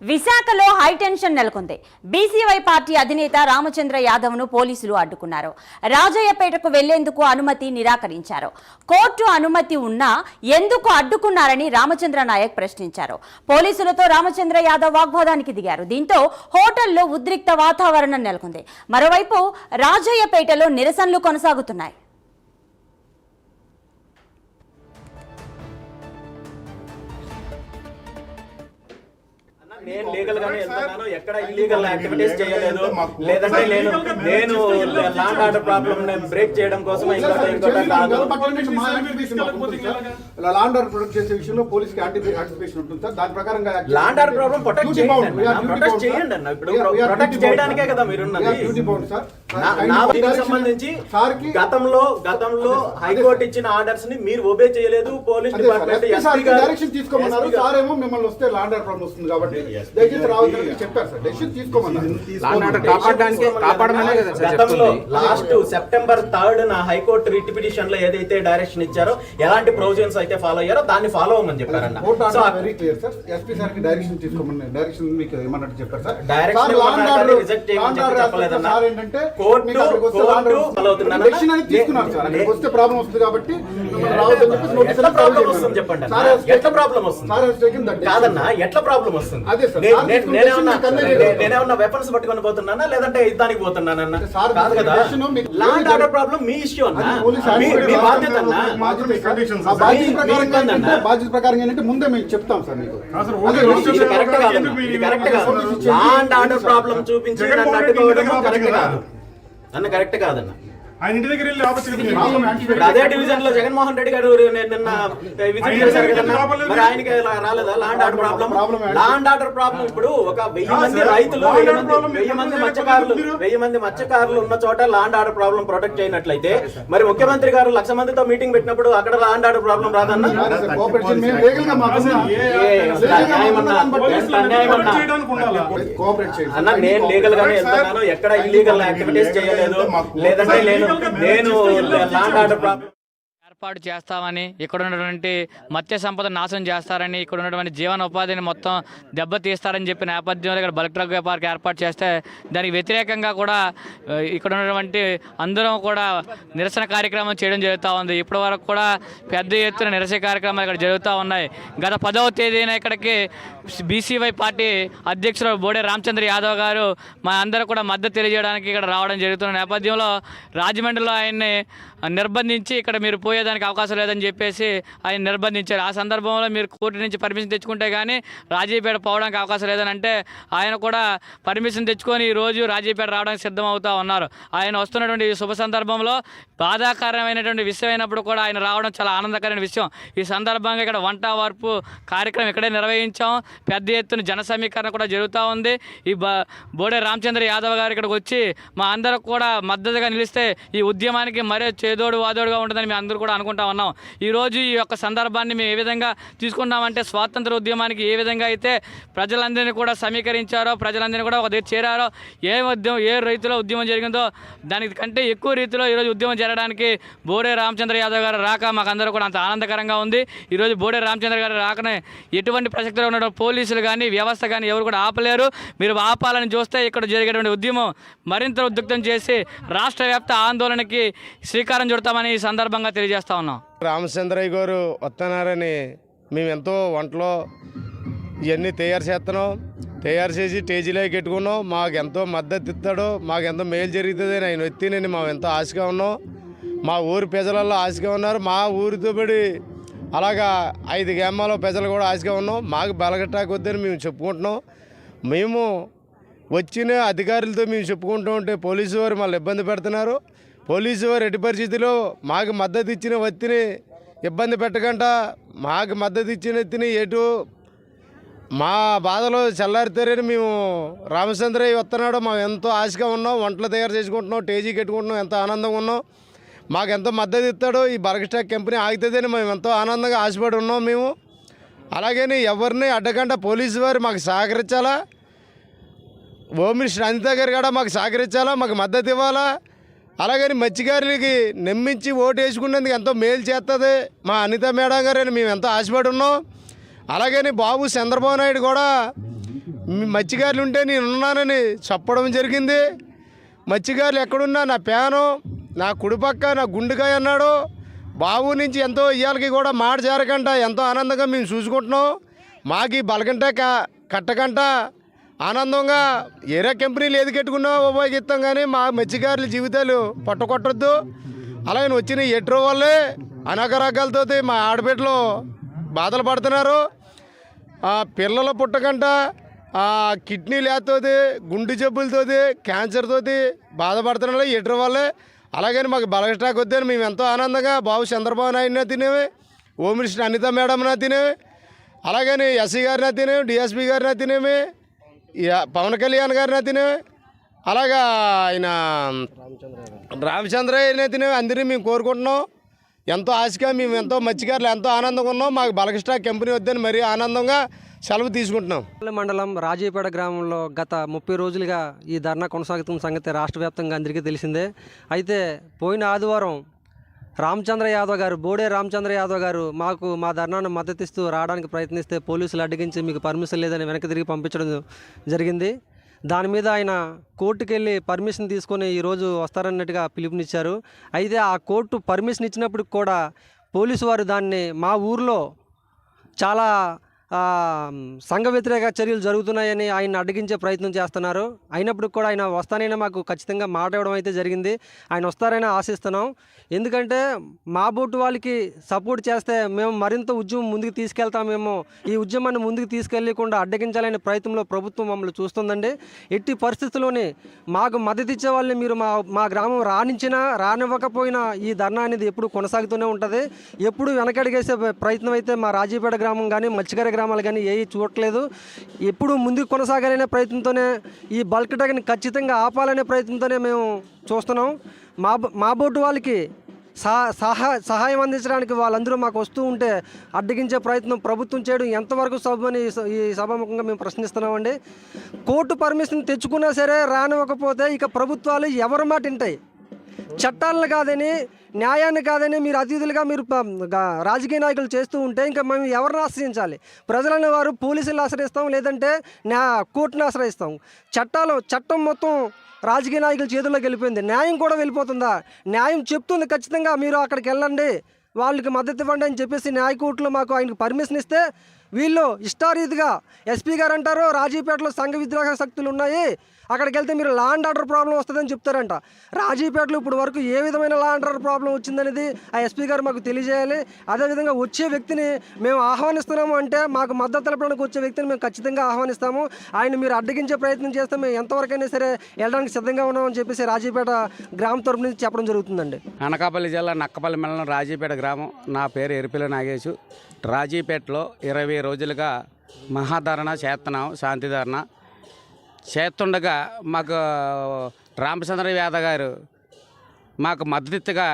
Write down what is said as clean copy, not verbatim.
విశాఖలో హైటెన్షన్ నెలకొంది. BCY party అధినేత రామచంద్ర యాదవ్ను పోలీసులు అడ్డుకున్నారు. రాజయ్యపేటకు వెళ్లేందుకు అనుమతి నిరాకరించారు. కోర్టు అనుమతి ఉన్నా ఎందుకు అడ్డుకున్నారని రామచంద్ర నాయక్ ప్రశ్నించారు. పోలీసులతో రామచంద్ర యాదవ్ వాగ్వాదానికి దిగారు. దీంతో హోటల్లో ఉద్రిక్త వాతావరణం నెలకొంది. మరోవైపు రాజయ్యపేటలో నిరసనలు కొనసాగుతున్నాయి. నేను లీగల్ గానే వెళ్తున్నాను, ఎక్కడ ఇల్లీగల్ యాక్టివిటీస్ చేయలేదు. లేదంటే నేను లాండ్ ఆర్డర్ ప్రాబ్లమ్ బ్రేక్ చేయడం కోసం లాండ్ ఆర్డర్ ప్రొటెక్ట్ చేసే విషయంలో పోలీసుకి యాంటిసిపేషన్ ఉంటుంది సార్. దాని ప్రకారంగా లాండ్ ఆర్డర్ ప్రాబ్లమ్ ప్రొటెక్ట్ చేయండి అన్న. ఇప్పుడు ప్రొటెక్ట్ చేయడానికే కదా మీరున్నది. సంబంధించి గతంలో హైకోర్టు ఇచ్చిన ఆర్డర్స్ ని మీరు ఒబే చేయలేదు. పోలీస్ డిపార్ట్మెంట్ డైరెక్షన్ తీసుకోమన్నారు. సార్ ఏమో మిమ్మల్ని వస్తే లాండ్ ఆర్డర్ ప్రాబ్లం వస్తుంది కాబట్టి దయచేసి రావద్దని చెప్పారు సార్. డెసిషన్ తీసుకోమన్నారు. గతంలో last September 3 high court writ petition లో ఏదైతే డైరెక్షన్ ఇచ్చారో, ఎలాంటి ప్రొవిజన్స్ అయితే ఫాలో అయ్యారో దాన్ని ఫాలో అవ్వమని చెప్పారన్న. Very clear sir. SP sir కి డైరెక్షన్ తీసుకోమని డైరెక్షన్ మీకు ఏమన్నట్టు చెప్పారు సార్. డైరెక్షన్ రిజెక్ట్ చేయమని చెప్పలేదన్న. కోర్టు ఫాలో అవుతున్నాను. డెసిషన్ అనేది తీసుకున్నారు సార్. అక్కడికి వస్తే ప్రాబ్లం వస్తుంది కాబట్టి రావద్దని చెప్పేసి నోటీస్ ఎట్లా ప్రాబ్లం వస్తుంది చెప్పండి. ఎట్లా ప్రాబ్లం వస్తుంది కాదన్నా, ఎట్లా ప్రాబ్లం వస్తుంది? నేనేమన్నా వెపన్స్ పట్టుకొని పోతున్నానా లేదంటే యుద్ధానికి పోతున్నానన్నా? కాదు కదా. లాండ్ ఆర్డర్ ప్రాబ్లం మీ ఇష్యూ అన్న, మీ బాధ్యత అన్న. బాధ్యత ప్రకారం ఏంటంటే ముందే మేము చెప్తాం సార్ మీకు. కరెక్ట్ కాదన్న, ఇది కరెక్ట్ కాదు. లాండ్ ఆర్డర్ ప్రాబ్లం చూపించి నన్ను అడ్డుకోవడం కరెక్ట్ కాదు అన్న, కరెక్ట్ కాదన్న. ఆయన ఇంటి దగ్గర వెళ్ళి అదే డివిజన్ లో జగన్మోహన్ రెడ్డి గారు నిన్న విజిట్ చేశారు కదన్నా, మరి ఆయనకి రాలేదా law and order problem? Law and order problem ఇప్పుడు ఒక 1000 మంది రైతులు, 1000 మంది మత్స్యకారులు ఉన్న చోట లాండ్ ఆర్డర్ ప్రాబ్లం ప్రొటెక్ట్ చేయనట్లయితే, మరి ముఖ్యమంత్రి గారు 1,00,000 మందితో మీటింగ్ పెట్టినప్పుడు అక్కడ లాండ్ ఆర్డర్ ప్రాబ్లం రాదన్నా? అన్న, నేను లీగల్ గానే వెళ్తున్నాను, ఎక్కడ ఇల్లీగల్ యాక్టివిటీస్ చేయలేదు. లేదంటే నేను లాండ్ ఆర్డర్ ప్రాబ్లం ఏర్పాటు చేస్తామని, ఇక్కడ ఉన్నటువంటి మత్స్య సంపద నాశనం చేస్తారని, ఇక్కడ ఉన్నటువంటి జీవన ఉపాధిని మొత్తం దెబ్బతీస్తారని చెప్పిన నేపథ్యంలో ఇక్కడ బల్క్ డ్రగ్ పార్క్ ఏర్పాటు చేస్తే దానికి వ్యతిరేకంగా కూడా ఇక్కడ ఉన్నటువంటి అందరం కూడా నిరసన కార్యక్రమం చేయడం జరుగుతూ ఉంది. ఇప్పటి వరకు కూడా పెద్ద ఎత్తున నిరసన కార్యక్రమాలు ఇక్కడ జరుగుతూ ఉన్నాయి. గత 10వ తేదీన ఇక్కడికి బీసీవై పార్టీ అధ్యక్షుడు బోడే రామచంద్ర యాదవ్ గారు మా అందరూ కూడా మద్దతు తెలియజేయడానికి ఇక్కడ రావడం జరుగుతున్న నేపథ్యంలో రాజమండ్రిలో ఆయన్ని నిర్బంధించి ఇక్కడ మీరు పోయేదానికి అవకాశం లేదని చెప్పేసి ఆయన నిర్బంధించారు. ఆ సందర్భంలో మీరు కోర్టు నుంచి పర్మిషన్ తెచ్చుకుంటే కానీ రాజీపేట పోవడానికి అవకాశం లేదని అంటే ఆయన కూడా పర్మిషన్ తెచ్చుకొని ఈరోజు రాజీపేట రావడానికి సిద్ధం అవుతూ ఉన్నారు. ఆయన వస్తున్నటువంటి శుభ సందర్భంలో బాధాకరమైనటువంటి విషయం అయినప్పుడు కూడా ఆయన రావడం చాలా ఆనందకరమైన విషయం. ఈ సందర్భంగా ఇక్కడ వంట వార్పు కార్యక్రమం ఇక్కడే నిర్వహించాం. పెద్ద ఎత్తున జన సమీకరణ కూడా జరుగుతూ ఉంది. ఈ బోడే రామచంద్ర యాదవ్ గారు ఇక్కడికి వచ్చి మా అందరూ కూడా మద్దతుగా నిలిస్తే ఈ ఉద్యమానికి మరే చేదోడు వాదోడుగా ఉంటుందని మేము అందరూ కూడా అనుకుంటా ఉన్నాం. ఈరోజు ఈ యొక్క సందర్భాన్ని మేము ఏ విధంగా తీసుకున్నామంటే, స్వాతంత్ర ఉద్యమానికి ఏ విధంగా అయితే ప్రజలందరినీ కూడా సమీకరించారో, ప్రజలందరినీ కూడా ఒక దగ్గర చేరారో, ఏ రీతిలో ఉద్యమం జరిగిందో దానికి కంటే ఎక్కువ రీతిలో ఈరోజు ఉద్యమం జరగడానికి బోడే రామచంద్ర యాదవ్ గారు రాక మాకు అందరూ కూడా అంత ఆనందకరంగా ఉంది. ఈరోజు బోడే రామచంద్ర గారు రాకనే ఎటువంటి ప్రసక్తిలో ఉన్న పోలీసులు కానీ వ్యవస్థ కానీ ఎవరు కూడా ఆపలేరు. మీరు ఆపాలని చూస్తే ఇక్కడ జరిగేటువంటి ఉద్యమం మరింత ఉద్రిక్తం చేసి రాష్ట్ర వ్యాప్త ఆందోళనకి శ్రీకారం చుడతామని ఈ సందర్భంగా తెలియజేస్తా ఉన్నాం. రామచంద్రయ్య గారు వస్తున్నారని మేము ఎంతో వంటలో ఇవన్నీ తయారు చేస్తున్నాం. తయారు చేసి స్టేజీలోకి పెట్టుకున్నాం. మాకు ఎంతో మద్దతు ఇస్తాడు, మాకు ఎంతో మేలు జరుగుతుంది అని ఆయన వ్యక్తిని మేము ఎంతో ఆశగా ఉన్నాం. మా ఊరి ప్రజలలో ఆశగా ఉన్నారు. మా ఊరితో పడి అలాగా 5 గ్రామాల ప్రజలు కూడా ఆశగా ఉన్నాం. మాకు బలగట్టాకు వద్దని మేము చెప్పుకుంటున్నాం. మేము వచ్చిన అధికారులతో మేము చెప్పుకుంటూ ఉంటే పోలీసు వారు మళ్ళీ ఇబ్బంది పెడుతున్నారు. పోలీసు వారు ఎట్టి పరిస్థితిలో మాకు మద్దతు ఇచ్చిన వ్యక్తిని ఇబ్బంది పెట్టకుండా, మాకు మద్దతు ఇచ్చిన వ్యక్తిని ఎటు మా బాధలో చల్లారితారని మేము రామచంద్రయ్య వస్తున్నాడు మేము ఎంతో ఆశగా ఉన్నాం. వంటలు తయారు చేసుకుంటున్నాం, టేజీ కట్టుకుంటున్నాం, ఎంతో ఆనందంగా ఉన్నాం. మాకు ఎంతో మద్దతు ఇస్తాడు. ఈ బల్క్ స్టాక్ కంపెనీ ఆగుతుందని మేము ఎంతో ఆనందంగా ఆశపడి ఉన్నాం. మేము అలాగని ఎవరిని అడ్డకుండా పోలీసు వారు మాకు సహకరించాలా, హోమ్ మినిస్టర్ అనిత గారు కూడా మాకు సహకరించాలా, మాకు మద్దతు ఇవ్వాలా. అలాగని మత్స్యకారులకి నమ్మించి ఓటు వేసుకునేందుకు ఎంతో మేలు చేస్తుంది మా అనిత మేడం గారని మేము ఎంతో ఆశపడి ఉన్నాం. అలాగని బాబు చంద్రబాబు నాయుడు కూడా మీ మత్స్యకారులు ఉంటే నేను ఉన్నానని చెప్పడం జరిగింది. మత్స్యకారులు ఎక్కడున్నా నా ప్యాను నా కుడిపక్క నా గుండెకాయ అన్నాడు. బాబు నుంచి ఎంతో ఇయ్యాలకి కూడా మాట చేరకంట ఎంతో ఆనందంగా మేము చూసుకుంటున్నాం. మాకు బలగంట కట్టకంట ఆనందంగా ఏరే కంపెనీలు ఏది కట్టుకున్నా ఉపయోగిస్తాం, కానీ మా మత్స్యకారుల జీవితాలు పట్టుకొట్టొద్దు. అలాగే వచ్చిన ఎట్రో వాళ్ళే అనేక రకాలతో మా ఆడబిడ్డలు బాధలు పడుతున్నారు. పిల్లలు పుట్టకంట కిడ్నీ లేతోది, గుండె జబ్బులతోటి, క్యాన్సర్తోటి బాధపడుతున్నారు ఎట్రో వాళ్ళే. అలాగని మాకు బలగ స్టాక్ వద్దని మేము ఎంతో ఆనందంగా బాబు చంద్రబాబు నాయుడునా తినేవి, హోమ్ మినిస్టర్ అనిత మేడంనా తినేవి, అలాగని ఎస్సీ గారినా తినేవి, డిఎస్పీ గారినా తినేవి, పవన్ కళ్యాణ్ గారినా తినేవి, అలాగా ఆయన రామచంద్రయ్యనే తినేవి. అందరినీ మేము కోరుకుంటున్నాం. ఎంతో ఆశగా మేము ఎంతో మత్స్యకారులు ఎంతో ఆనందంగా ఉన్నాం. మాకు బలగ స్టాక్ కంపెనీ వద్దని మరీ ఆనందంగా సెలవు తీసుకుంటున్నాం. మండలం రాజీపేట గ్రామంలో గత 30 రోజులుగా ఈ ధర్నా కొనసాగుతున్న సంగతి రాష్ట్ర వ్యాప్తంగా అందరికీ తెలిసిందే. అయితే పోయిన ఆదివారం రామచంద్ర యాదవ్ గారు, బోడే రామచంద్ర యాదవ్ గారు మాకు మా ధర్నాను మద్దతిస్తూ రావడానికి ప్రయత్నిస్తే పోలీసులు అడ్డగించి మీకు పర్మిషన్ లేదని వెనక్కి తిరిగి పంపించడం జరిగింది. దాని మీద ఆయన కోర్టుకు వెళ్ళి పర్మిషన్ తీసుకొని ఈరోజు వస్తారన్నట్టుగా పిలుపునిచ్చారు. అయితే ఆ కోర్టు పర్మిషన్ ఇచ్చినప్పుడు కూడా పోలీసు వారు దాన్ని మా ఊర్లో చాలా సంఘ వ్యతిరేక చర్యలు జరుగుతున్నాయని ఆయన అడ్డగించే ప్రయత్నం చేస్తున్నారు. అయినప్పుడు కూడా ఆయన వస్తానైనా మాకు ఖచ్చితంగా మాట ఇవ్వడం అయితే జరిగింది. ఆయన వస్తారైనా ఆశిస్తున్నాం. ఎందుకంటే మా బోటు వాళ్ళకి సపోర్ట్ చేస్తే మేము మరింత ఉద్యమం ముందుకు తీసుకెళ్తామేమో. ఈ ఉద్యమాన్ని ముందుకు తీసుకెళ్ళకుండా అడ్డగించాలనే ప్రయత్నంలో ప్రభుత్వం మమ్మల్ని చూస్తుందండి. ఎట్టి పరిస్థితుల్లోనే మాకు మద్దతు ఇచ్చే వాళ్ళని మీరు మా గ్రామం రానిచ్చినా రానివ్వకపోయినా ఈ ధర్నా అనేది ఎప్పుడు కొనసాగుతూనే ఉంటుంది. ఎప్పుడు వెనకడిగేసే ప్రయత్నం అయితే మా రాజీపేట గ్రామం కానీ మత్స్యకార గ్రామాలు కానీ ఏవి చూడట్లేదు. ఎప్పుడు ముందుకు కొనసాగాలనే ప్రయత్నంతోనే ఈ బల్క్ ట్యాగ్ని ఖచ్చితంగా ఆపాలనే ప్రయత్నంతోనే మేము చూస్తున్నాం. మా బోటు వాళ్ళకి సహాయం అందించడానికి వాళ్ళందరూ మాకు వస్తూ ఉంటే అడ్డగించే ప్రయత్నం ప్రభుత్వం చేయడం ఎంతవరకు సభని ఈ సభాముఖంగా మేము ప్రశ్నిస్తున్నామండి. కోర్టు పర్మిషన్ తెచ్చుకున్నా సరే రానివ్వకపోతే ఇక ప్రభుత్వాలు ఎవరి మాట వింటాయి? చట్టాలను కాదని, న్యాయాన్ని కాదని మీరు అతిథులుగా మీరు రాజకీయ నాయకులు చేస్తూ ఉంటే ఇంకా మేము ఎవరిని ఆశ్రయించాలి? ప్రజలను వారు పోలీసులను ఆశ్రయిస్తాం, లేదంటే కోర్టును ఆశ్రయిస్తాం. చట్టం మొత్తం రాజకీయ నాయకుల చేతుల్లోకి వెళ్ళిపోయింది. న్యాయం కూడా వెళ్ళిపోతుందా? న్యాయం చెప్తుంది ఖచ్చితంగా మీరు అక్కడికి వెళ్ళండి, వాళ్ళకి మద్దతు ఇవ్వండి అని చెప్పేసి న్యాయకోర్టులో మాకు ఆయనకు పర్మిషన్ ఇస్తే వీళ్ళు ఇష్టారీతిగా ఎస్పీ గారు అంటారు రాజీపేటలో సంఘ విద్రోహ శక్తులు ఉన్నాయి, అక్కడికి వెళ్తే మీరు లా అండ్ ఆర్డర్ ప్రాబ్లం వస్తుందని చెప్తారంట. రాజీపేటలో ఇప్పుడు వరకు ఏ విధమైన లా అండ్ ఆర్డర్ ప్రాబ్లం వచ్చిందనేది ఆ ఎస్పీ గారు మాకు తెలియజేయాలి. అదేవిధంగా వచ్చే వ్యక్తిని మేము ఆహ్వానిస్తున్నాము అంటే మాకు మద్దతు తెలపడానికి వచ్చే వ్యక్తిని మేము ఖచ్చితంగా ఆహ్వానిస్తాము. ఆయన మీరు అడ్డగించే ప్రయత్నం చేస్తే మేము ఎంతవరకైనా సరే వెళ్ళడానికి సిద్ధంగా ఉన్నామని చెప్పేసి రాజీపేట గ్రామం తరపు నుంచి చెప్పడం జరుగుతుందండి. అనకాపల్లి జిల్లా నక్కపల్లి మండలం రాజీపేట గ్రామం. నా పేరు ఎరిపిల నాగేశు. రాజీపేటలో 20 రోజులుగా మహాధరణ చేస్తున్నాం, శాంతి ధరణ చేస్తుండగా మాకు రామచంద్ర యాదవ్ గారు మాకు మద్దతుగా